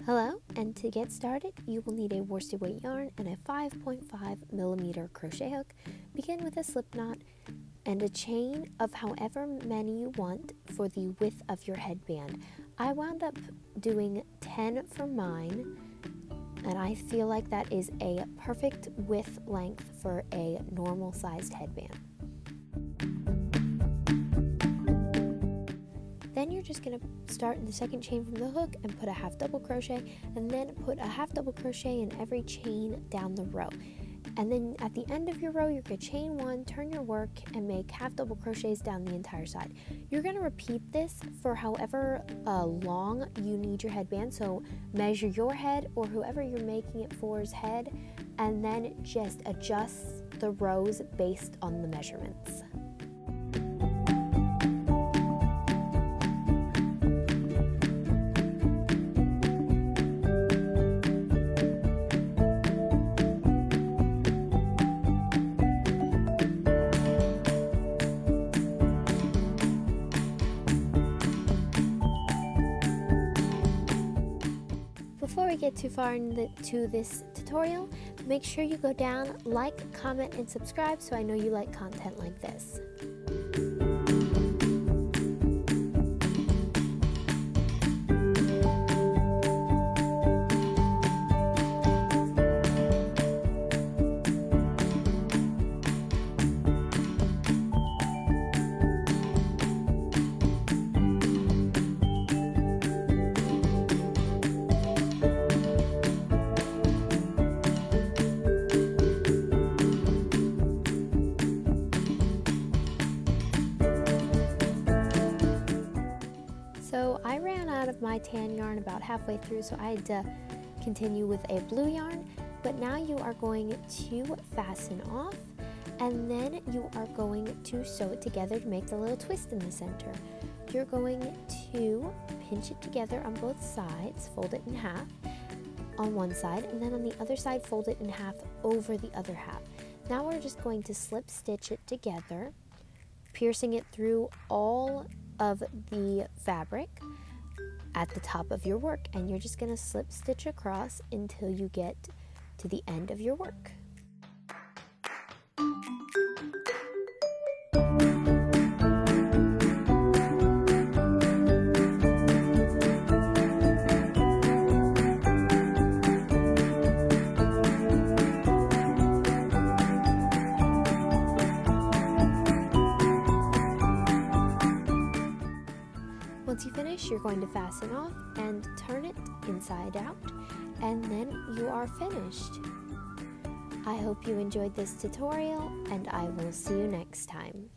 Hello, and to get started, you will need a worsted weight yarn and a 5.5mm crochet hook. Begin with a slip knot and a chain of however many you want for the width of your headband. I wound up doing 10 for mine, and I feel like that is a perfect width length for a normal sized headband. Then you're just going to start in the second chain from the hook and put a half double crochet, and then put a half double crochet in every chain down the row. And then at the end of your row, you're going to chain one, turn your work, and make half double crochets down the entire side. You're going to repeat this for however long you need your headband. So measure your head or whoever you're making it for's head, and then just adjust the rows based on the measurements. Before we get too far into this tutorial, make sure you go down, like, comment, and subscribe so I know you like content like this. So I ran out of my tan yarn about halfway through, so I had to continue with a blue yarn. But now you are going to fasten off, and then you are going to sew it together to make the little twist in the center. You're going to pinch it together on both sides, fold it in half on one side, and then on the other side fold it in half over the other half. Now we're just going to slip stitch it together, piercing it through all of the fabric at the top of your work, and you're just going to slip stitch across until you get to the end of your work. Once you finish, you're going to fasten off and turn it inside out, and then you are finished. I hope you enjoyed this tutorial, and I will see you next time.